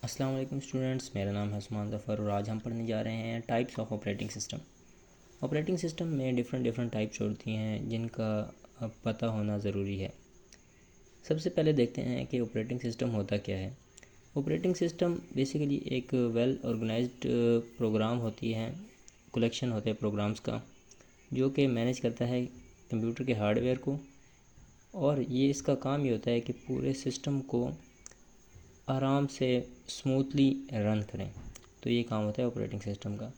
अस्सलाम वालेकुम स्टूडेंट्स, मेरा नाम है उस्मान ज़फ़र और आज हम पढ़ने जा रहे हैं types of operating system. Operating system में डिफरेंट टाइप्स होती हैं जिनका पता होना ज़रूरी है। सबसे पहले देखते हैं कि ऑपरेटिंग सिस्टम होता क्या है। ऑपरेटिंग सिस्टम बेसिकली एक वेल ऑर्गेनाइज्ड प्रोग्राम होती है, कलेक्शन होते हैं प्रोग्राम्स का, जो कि मैनेज करता है कंप्यूटर के हार्डवेयर को। और ये इसका काम ये होता है कि पूरे सिस्टम को आराम से स्मूथली रन करें। तो ये काम होता है ऑपरेटिंग सिस्टम का।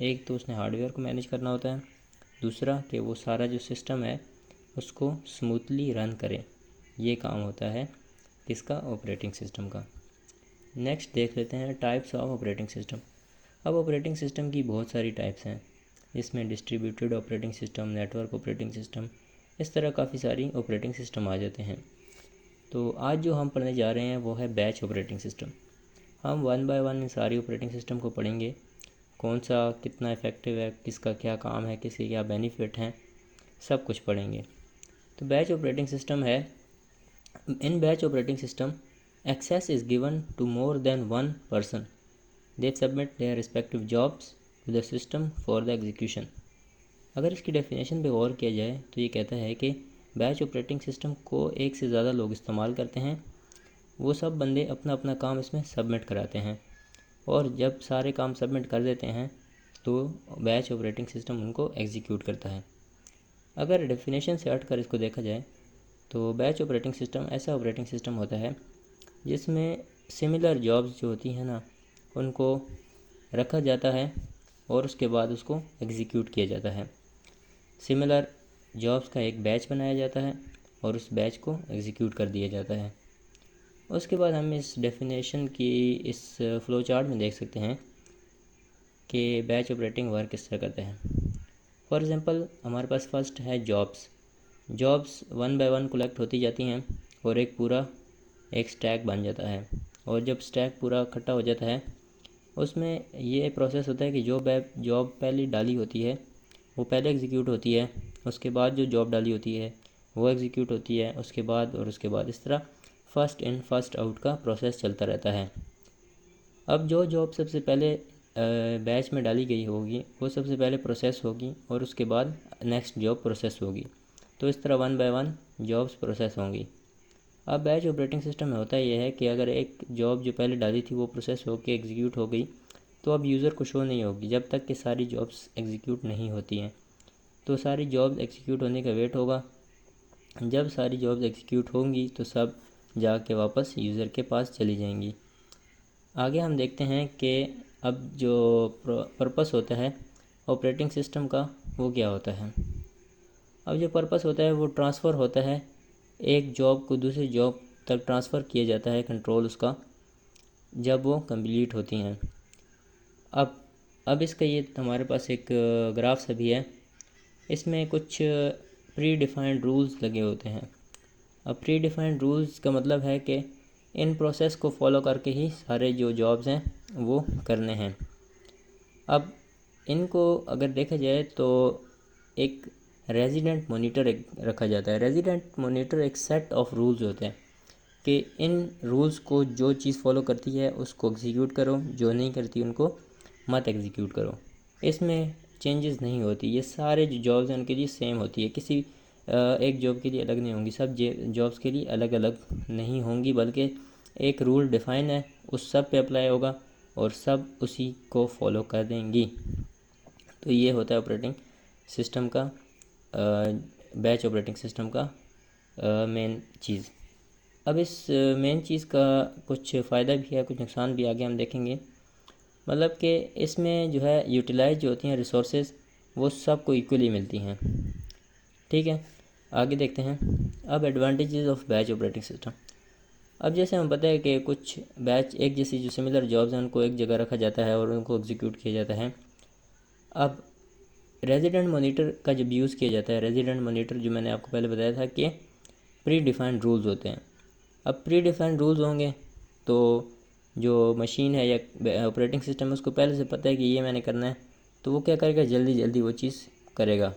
एक तो उसने हार्डवेयर को मैनेज करना होता है, दूसरा कि वो सारा जो सिस्टम है उसको स्मूथली रन करे। ये काम होता है किसका? ऑपरेटिंग सिस्टम का। नेक्स्ट देख लेते हैं टाइप्स ऑफ ऑपरेटिंग सिस्टम। अब ऑपरेटिंग सिस्टम की बहुत सारी टाइप्स हैं, जिसमें distributed operating system, network operating system, इस तरह काफ़ी सारी ऑपरेटिंग सिस्टम आ जाते हैं। तो आज जो हम पढ़ने जा रहे हैं वो है बैच ऑपरेटिंग सिस्टम। हम वन बाय वन इन सारी ऑपरेटिंग सिस्टम को पढ़ेंगे, कौन सा कितना इफ़ेक्टिव है, किसका क्या काम है, किसके क्या बेनिफिट हैं, सब कुछ पढ़ेंगे। तो बैच ऑपरेटिंग सिस्टम है, in batch operating system access is given to more than one person, they submit their respective jobs to the system for the execution. अगर इसकी डेफिनेशन पे गौर किया जाए तो ये कहता है कि बैच ऑपरेटिंग सिस्टम को एक से ज़्यादा लोग इस्तेमाल करते हैं। वो सब बंदे अपना अपना काम इसमें सबमिट कराते हैं और जब सारे काम सबमिट कर देते हैं तो बैच ऑपरेटिंग सिस्टम उनको एग्जीक्यूट करता है। अगर डेफिनेशन से हट कर इसको देखा जाए तो बैच ऑपरेटिंग सिस्टम ऐसा ऑपरेटिंग सिस्टम होता है जिसमें सिमिलर जॉब्स जो होती हैं ना, उनको रखा जाता है और उसके बाद उसको एग्जीक्यूट किया जाता है। सिमिलर जॉब्स का एक बैच बनाया जाता है और उस बैच को एग्जीक्यूट कर दिया जाता है। उसके बाद हम इस डेफिनेशन की इस फ्लो चार्ट में देख सकते हैं कि बैच ऑपरेटिंग वर्क किस तरह करते हैं। फॉर एग्ज़ाम्पल हमारे पास फर्स्ट है jobs one by one collect होती जाती हैं और एक स्टैक बन जाता है। और जब स्टैक पूरा इकट्ठा हो जाता है उसमें ये प्रोसेस होता है कि जो जॉब पहले डाली होती है वो पहले एग्जीक्यूट होती है, उसके बाद जो जॉब डाली होती है वो एग्जीक्यूट होती है, उसके बाद इस तरह फर्स्ट इन फर्स्ट आउट का प्रोसेस चलता रहता है। अब जो जॉब सबसे पहले बैच में डाली गई होगी वो सबसे पहले प्रोसेस होगी और उसके बाद नेक्स्ट जॉब प्रोसेस होगी। तो इस तरह one by one jobs process होंगी। अब बैच ऑपरेटिंग सिस्टम में होता यह है कि अगर एक जॉब जो पहले डाली थी वो प्रोसेस होकर एग्जीक्यूट हो गई तो अब यूज़र को शो नहीं होगी जब तक कि सारी जॉब्स एग्जीक्यूट नहीं होती हैं। तो सारी जॉब्स एग्जीक्यूट होने का वेट होगा। जब सारी जॉब्स एग्जीक्यूट होंगी तो सब जाके वापस यूज़र के पास चली जाएंगी। आगे हम देखते हैं कि अब जो पर्पस होता है ऑपरेटिंग सिस्टम का वो क्या होता है। अब जो पर्पस होता है वो ट्रांसफ़र होता है, एक जॉब को दूसरी जॉब तक ट्रांसफ़र किया जाता है, कंट्रोल उसका, जब वो कंप्लीट होती हैं। अब अब इसका ये हमारे पास एक ग्राफ सा भी है, इसमें कुछ प्री डिफाइंड रूल्स लगे होते हैं। अब प्री डिफाइंड रूल्स का मतलब है कि इन प्रोसेस को फॉलो करके ही सारे जो जॉब्स हैं वो करने हैं। अब इनको अगर देखा जाए तो एक रेजिडेंट मॉनिटर रखा जाता है। रेजिडेंट मॉनिटर एक सेट ऑफ रूल्स होते हैं कि इन रूल्स को जो चीज़ फॉलो करती है उसको एग्जीक्यूट करो, जो नहीं करती उनको मत एग्जीक्यूट करो। इसमें चेंजेस नहीं होती, ये सारे जो जॉब्स हैं उनके लिए सेम होती है, किसी एक जॉब के लिए अलग नहीं होंगी, सब जॉब्स के लिए अलग अलग नहीं होंगी, बल्कि एक रूल डिफ़ाइन है उस सब पे अप्लाई होगा और सब उसी को फॉलो कर देंगी। तो ये होता है ऑपरेटिंग सिस्टम का, बैच ऑपरेटिंग सिस्टम का मेन चीज़। अब इस मेन चीज़ का कुछ फ़ायदा भी है, कुछ नुकसान भी आगे हम देखेंगे। मतलब कि इसमें जो है यूटिलाइज जो होती हैं रिसोर्सेज वो सबको इक्वली मिलती हैं। ठीक है, आगे देखते हैं। अब advantages of batch operating system. अब जैसे हम पता है कि कुछ बैच एक जैसी जो सिमिलर जॉब्स हैं उनको एक जगह रखा जाता है और उनको एग्जीक्यूट किया जाता है। अब रेजिडेंट मॉनिटर का जब यूज़ किया जाता है, रेजिडेंट मॉनिटर जो मैंने आपको पहले बताया था कि प्री डिफाइंड रूल्स होते हैं। अब प्री डिफाइंड रूल्स होंगे तो जो मशीन है या ऑपरेटिंग सिस्टम है उसको पहले से पता है कि ये मैंने करना है, तो वो क्या करेगा, जल्दी जल्दी वो चीज़ करेगा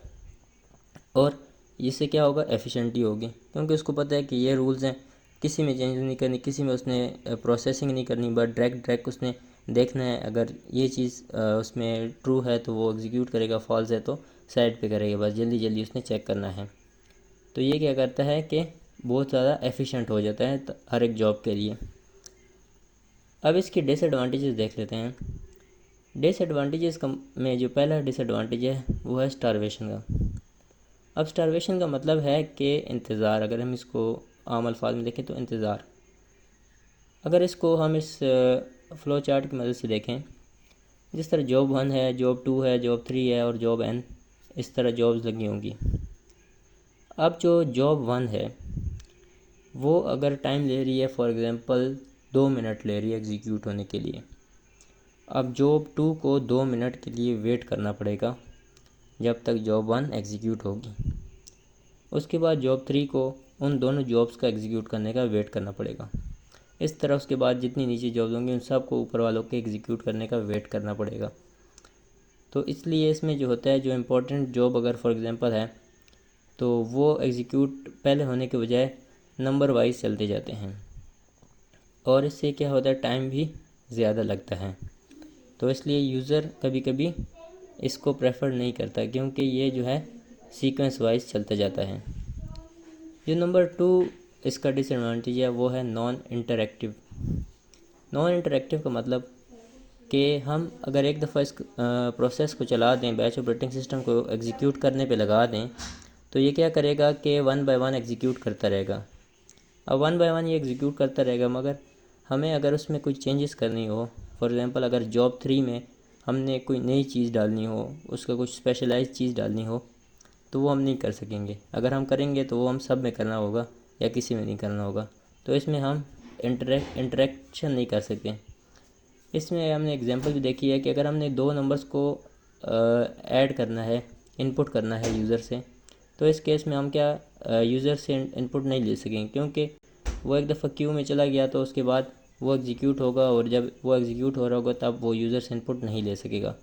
और इससे क्या होगा, एफिशिएंटी होगी, क्योंकि उसको पता है कि ये रूल्स हैं किसी में चेंज नहीं करनी, किसी में उसने प्रोसेसिंग नहीं करनी, बट डायरेक्ट उसने देखना है। अगर ये चीज़ उसमें ट्रू है तो वो एग्जीक्यूट करेगा, फॉल्स है तो साइड पे करेगा। बस जल्दी जल्दी उसने चेक करना है। तो ये क्या करता है कि बहुत ज़्यादा एफिशिएंट हो जाता है हर एक जॉब के लिए। अब इसकी डिसएडवांटेजेस देख लेते हैं। डिसएडवांटेजेस में जो पहला डिसएडवांटेज है वो है स्टारवेशन का। अब स्टारवेशन का मतलब है कि इंतज़ार। अगर हम इसको आम अल्फाज में देखें तो इंतज़ार। अगर इसको हम इस फ़्लो चार्ट की मदद से देखें, जिस तरह जॉब 1 है, जॉब 2 है, जॉब 3 है और जॉब n, इस तरह जॉब्स लगी होंगी। अब जो जॉब 1 है वो अगर टाइम ले रही है, फॉर एग्ज़ाम्पल 2 मिनट ले रही है एग्जीक्यूट होने के लिए। अब जॉब 2 को 2 मिनट के लिए वेट करना पड़ेगा जब तक जॉब 1 एग्जीक्यूट होगी। उसके बाद जॉब 3 को उन दोनों जॉब्स का एग्जीक्यूट करने का वेट करना पड़ेगा। इस तरह उसके बाद जितनी नीचे जॉब्स होंगी उन सब को ऊपर वालों के एग्जीक्यूट करने का वेट करना पड़ेगा। तो इसलिए इसमें जो होता है, जो इम्पोर्टेंट जॉब अगर फॉर एग्ज़ाम्पल है तो वो एग्जीक्यूट पहले होने के बजाय नंबर वाइज चलते जाते हैं, और इससे क्या होता है, टाइम भी ज़्यादा लगता है। तो इसलिए यूज़र कभी कभी इसको प्रेफर नहीं करता, क्योंकि ये जो है सीक्वेंस वाइज चलता जाता है। जो नंबर 2 इसका डिसएडवांटेज है वो है नॉन इंटरैक्टिव। नॉन इंटरैक्टिव का मतलब कि हम अगर एक दफ़ा इस प्रोसेस को चला दें, बैच ऑपरेटिंग सिस्टम को एग्जीक्यूट करने पे लगा दें, तो ये क्या करेगा कि 1 बाय 1 एग्जीक्यूट करता रहेगा। अब 1 बाय 1 ये एग्जीक्यूट करता रहेगा, मगर हमें अगर उसमें कोई चेंजेस करनी हो, फॉर एग्ज़ाम्पल अगर जॉब 3 में हमने कोई नई चीज़ डालनी हो, उसका कुछ स्पेशलाइज्ड चीज़ डालनी हो, तो वो हम नहीं कर सकेंगे। अगर हम करेंगे तो वो हम सब में करना होगा या किसी में नहीं करना होगा। तो इसमें हम इंटरेक्शन नहीं कर सकते। इसमें हमने एग्जांपल भी देखी है कि अगर हमने 2 नंबर्स को ऐड करना है, इनपुट करना है यूज़र से, तो इस केस में हम क्या यूज़र से इनपुट नहीं ले सकेंगे, क्योंकि वो एक दफ़ा क्यू में चला गया तो उसके बाद वो एग्जीक्यूट होगा, और जब वो एग्जीक्यूट हो रहा होगा तब वो यूज़र से इनपुट नहीं ले सकेगा।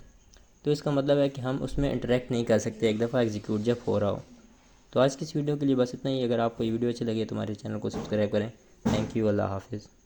तो इसका मतलब है कि हम उसमें इंटरेक्ट नहीं कर सकते एक दफ़ा एग्जीक्यूट जब हो रहा हो। तो आज की इस वीडियो के लिए बस इतना ही। अगर आपको ये वीडियो अच्छी लगे तो हमारे चैनल को सब्सक्राइब करें। Thank you. अल्लाह हाफिज़।